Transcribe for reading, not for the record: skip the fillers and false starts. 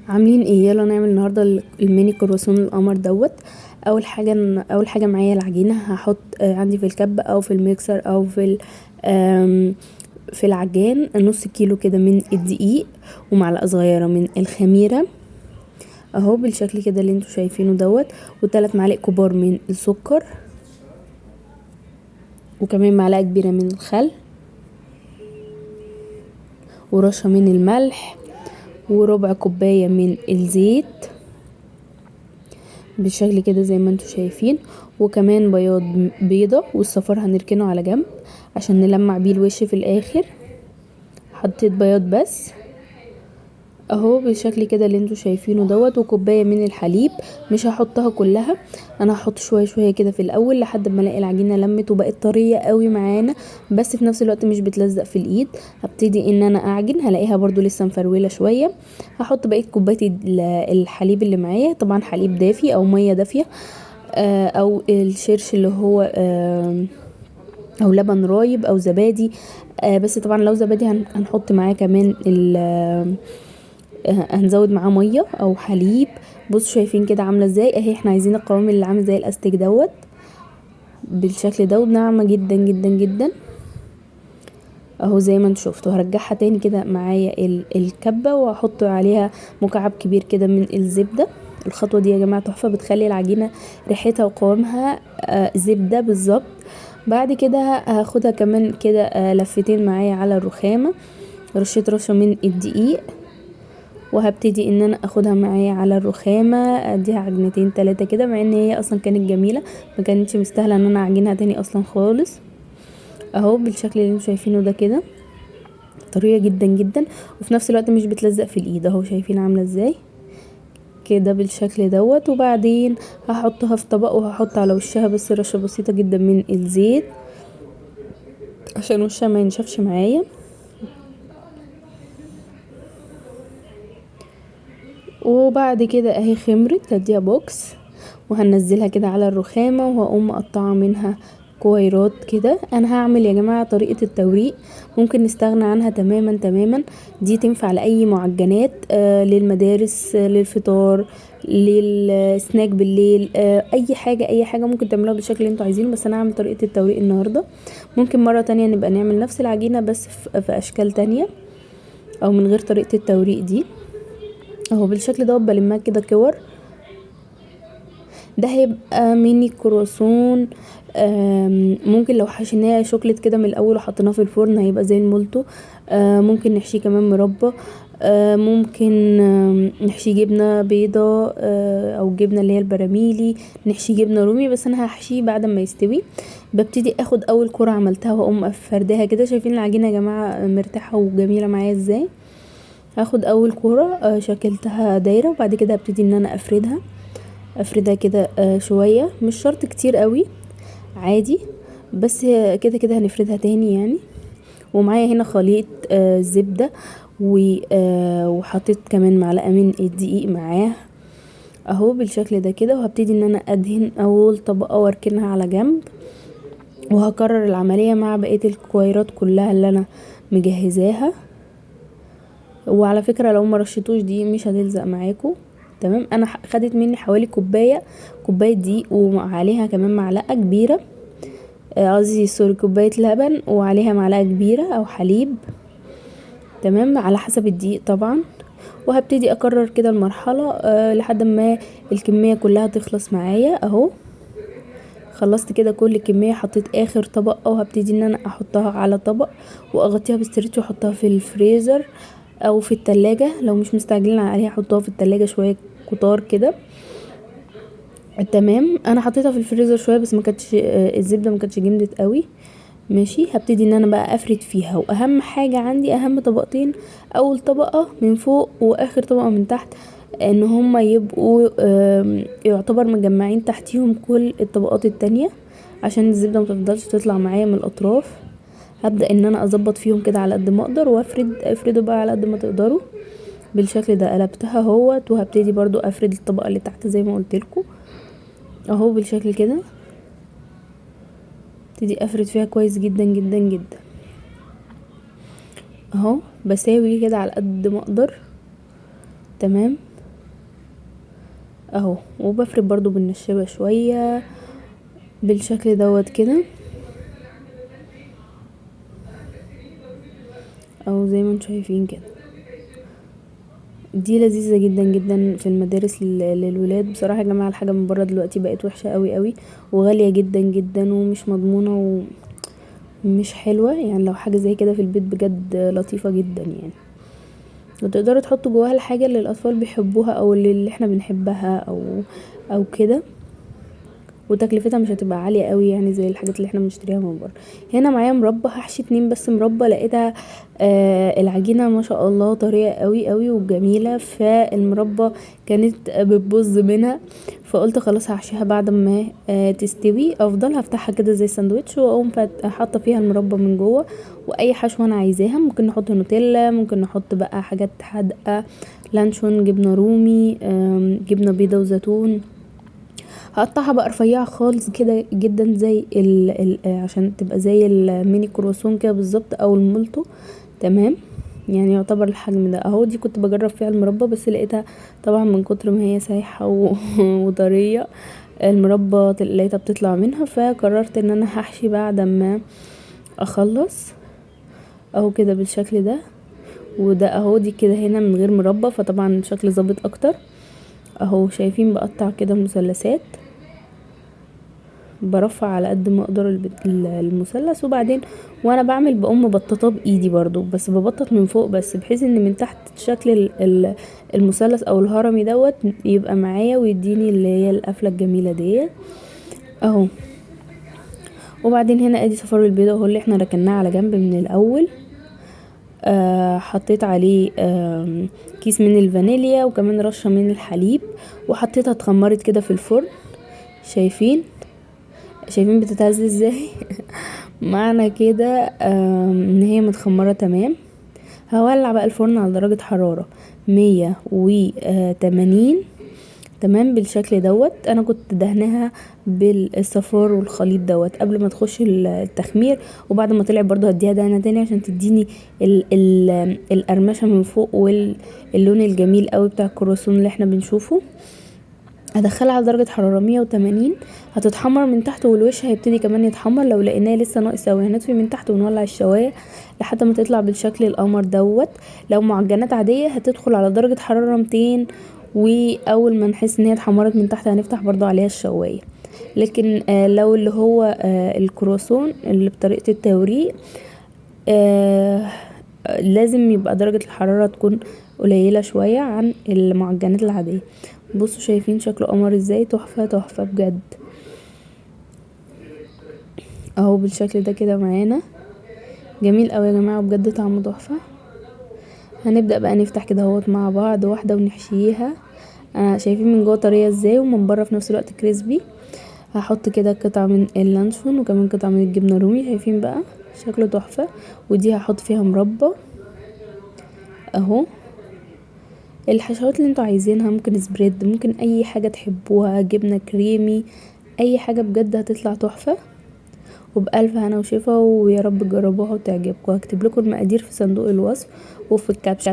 عاملين ايه؟ يلا نعمل النهارده الميني كرواسون القمر دوت. اول حاجه معايا العجينه. هحط عندي في الكب او في الميكسر او في العجان نص كيلو كده من الدقيق ومعلقه صغيره من الخميره اهو بالشكل كده اللي انتوا شايفينه دوت، و3 معالق كبار من السكر، وكمان معلقه كبيره من الخل، ورشه من الملح، وربع كوبايه من الزيت بالشكل كده زي ما انتوا شايفين، وكمان بياض بيضة، والصفار هنركنه على جنب عشان نلمع بيه الوش في الاخر. حطيت بياض بس اهو بالشكل كده اللي انتوا شايفينه دوت، وكوبايه من الحليب. مش هحطها كلها، انا هحط شويه شويه كده في الاول لحد ما الاقي العجينه لمت وبقت طريه قوي معانا، بس في نفس الوقت مش بتلزق في الايد. هبتدي ان انا اعجن، هلاقيها برضو لسه مفروله شويه. هحط بقيه كوبايه الحليب اللي معايا، طبعا حليب دافي او ميه دافيه، او الشرش اللي هو او لبن رايب او زبادي. بس طبعا لو زبادي هنحط معاه كمان هنزود معاه ميه او حليب. بصوا شايفين كده عامله ازاي اهي، احنا عايزين القوام اللي عامل زي الاستيك دوت بالشكل ده، وناعمه جدا جدا جدا اهو زي ما انتوا شفتوا. هرجعها تاني كده معايا الكبه، وهحط عليها مكعب كبير كده من الزبده. الخطوه دي يا جماعه تحفه، بتخلي العجينه ريحتها وقوامها زبده بالظبط. بعد كده هاخدها كمان كده لفتين معايا على الرخامه، رشه من الدقيق، وهبتدي ان انا اخدها معايا على الرخامه، اديها عجنتين 3 كده، مع ان هي اصلا كانت جميله، ما كانتش مستاهله ان انا اعجنها تاني اصلا خالص اهو بالشكل اللي انتوا شايفينه ده كده، طريه جدا جدا وفي نفس الوقت مش بتلزق في الايد اهو. شايفين عامله ازاي كده بالشكل دوت. وبعدين هحطها في طبق، وهحط على وشها بس رشه بسيطه جدا من الزيت عشان وشها ما ينشفش معايا. وبعد كده اهي خمرت، هديها بوكس وهنزلها كده على الرخامة، وهقوم مقطعة منها كويرات كده. انا هعمل يا جماعة طريقة التوريق ممكن نستغنى عنها تماما تماما، دي تنفع لأي معجنات، للمدارس، للفطار، للسناك بالليل، اي حاجة ممكن تعملوها بالشكل اللي انتوا عايزينه. بس انا هعمل طريقة التوريق النهاردة، ممكن مرة تانية نبقى نعمل نفس العجينة بس في اشكال تانية او من غير طريقة التوريق دي اهو بالشكل ده. بلمها كده كور، ده هيبقى ميني كرواسون. ممكن لو حشيناه شوكليت كده من الاول وحطيناه في الفرن هيبقى زي المولتو. ممكن نحشيه كمان مربى، ممكن نحشيه جبنه بيضه، او جبنه اللي هي البراميلي، نحشيه جبنه رومي. بس انا هحشيه بعد ما يستوي. ببتدي اخد اول كرة عملتها واقوم فرداها كده. شايفين العجينه يا جماعه مرتاحه وجميله معايا ازاي؟ هاخد اول كرة شكلتها دايره، وبعد كده هبتدي ان انا افردها كده شوية، مش شرط كتير قوي، عادي، بس كده كده هنفردها تاني يعني. ومعايا هنا خليط زبدة، وحطيت كمان معلقة من الدقيق معاه اهو بالشكل ده كده. وهبتدي ان انا ادهن اول طبقة واركنها على جنب، وهكرر العملية مع بقية الكويرات كلها اللي انا مجهزاها. وعلى فكرة لو ما رشيتوش دي مش هتلزق معاكم تمام. انا خدت مني حوالي كوبايه دقيق، وعليها كمان معلقه كبيره، قصدي سوري كوبايه لبن وعليها معلقه كبيره او حليب تمام، على حسب الدقيق طبعا. وهبتدي اكرر كده المرحله لحد ما الكميه كلها تخلص معايا اهو. خلصت كده كل كميه، حطيت اخر طبق، وهبتدي ان انا احطها على طبق واغطيها بستريتش واحطها في الفريزر او في التلاجة. لو مش مستعجلين عليها حطوها في التلاجة شويه كتار كده تمام. انا حطيتها في الفريزر شويه بس ما كانتش الزبده ما كانتش جمدت قوي ماشي. هبتدي ان انا بقى افرد فيها، واهم حاجه عندي اهم طبقتين، اول طبقه من فوق واخر طبقه من تحت، ان هما يبقوا يعتبر مجمعين تحتيهم كل الطبقات التانية عشان الزبده ما تفضلش تطلع معايا من الاطراف. هبدا ان انا اظبط فيهم كده على قد ما اقدر، افرده بقى على قد ما تقدروا بالشكل ده. قلبتها اهوت، وهبتدي برضو افرد الطبقه اللي تحت زي ما قلت لكم اهو بالشكل كده. ابتدي افرد فيها كويس جدا جدا جدا اهو، بساوي كده على قد ما اقدر تمام. اهو. وبفرد برضو بالنشابة شوية بالشكل دوت كده او زي ما انتم شايفين كده. دي لذيذة جدا جدا في المدارس للولاد. بصراحة يا جماعة الحاجة من بره دلوقتي بقت وحشة قوي قوي وغالية جدا جدا ومش مضمونة ومش حلوة. يعني لو حاجة زي كده في البيت بجد لطيفة جدا يعني، وتقدروا تحطوا جواها الحاجة اللي الاطفال بيحبوها او اللي احنا بنحبها او كده، وتكلفتها مش هتبقى عالية قوي يعني زي الحاجات اللي احنا بنشتريها من بره. هنا معايا مربى، هحشي 2 بس مربى. لقيتها العجينة ما شاء الله طرية قوي قوي وجميلة، فالمربى كانت بتبوظ منها، فقلت خلاص هحشيها بعد ما تستوي افضل. هفتحها كده زي ساندوتش واقوم حاطه فيها المربى من جوه واي حشوه انا عايزاها. ممكن نحط نوتيلا، ممكن نحط بقى حاجات حادقه، لانشون، جبنه رومي، جبنه بيضه وزيتون. هقطعها بقى رفيعه خالص كده جدا زي عشان تبقى زي الميني كرواسون كده بالظبط او المولتو. تمام، يعني يعتبر الحجم ده اهو. دي كنت بجرب فيها المربى بس لقيتها طبعا من كتر ما هي سايحه وطريه المربى لقيتها بتطلع منها، فقررت ان انا هحشي بعد ما اخلص اهو كده بالشكل ده. وده اهو دي كده هنا من غير مربى، فطبعا الشكل ظابط اكتر اهو. شايفين بقطع كده مثلثات، برفع على قد ما اقدر المثلث، وبعدين وانا بعمل بقوم مبططاه بايدي برضو، بس ببطط من فوق بس بحيث ان من تحت شكل المثلث او الهرمي دوت يبقى معايا ويديني اللي هي القفله الجميله ديت اهو. وبعدين هنا ادي صفار البيضه اهو اللي احنا ركناه على جنب من الاول. حطيت عليه كيس من الفانيليا وكمان رشة من الحليب، وحطيتها اتخمرت كده في الفرن. شايفين بتتهز ازاي معنى كده ان هي متخمرة تمام. هولع بقى الفرن على درجة حرارة 180 تمام بالشكل دوت. انا كنت دهنها بالصفار والخليط دوت قبل ما تخش التخمير، وبعد ما طلع برضو هديها دهنه تاني عشان تديني القرمشه من فوق واللون الجميل قوي بتاع الكرواسون اللي احنا بنشوفه. هدخلها على درجه حراره 180، هتتحمر من تحت والوش هيبتدي كمان يتحمر. لو لقيناه لسه ناقص قوي هنطفي من تحت ونولع الشوايه لحد ما تطلع بالشكل القمر دوت. لو معجنات عاديه هتدخل على درجه حراره 200، واول ما نحس ان هي اتحمرت من تحت هنفتح برضو عليها الشوايه. لكن لو اللي هو الكرواسون اللي بطريقه التوريق لازم يبقى درجه الحراره تكون قليله شويه عن المعجنات العاديه. بصوا شايفين شكله قمر ازاي، تحفه تحفه بجد اهو بالشكل ده كده معانا. جميل قوي يا جماعه بجد، طعمه تحفه. هنبدأ بقى نفتح كده اهوت مع بعض واحدة ونحشيها. شايفين من جوه طرية ازاي ومن بره في نفس الوقت كريسبي. هحط كده قطعة من اللانشون وكمان قطعة من الجبنة الرومي. شايفين بقى شكله تحفة. ودي هحط فيها مربى اهو. الحشوات اللي انتوا عايزينها، ممكن سبريد، ممكن اي حاجة تحبوها، جبنة كريمي، اي حاجة بجد هتطلع تحفة. وبألف هنا وشفا، ويا رب تجربوها وتعجبكم. هكتب لكم المقادير في صندوق الوصف وفي الكابشن.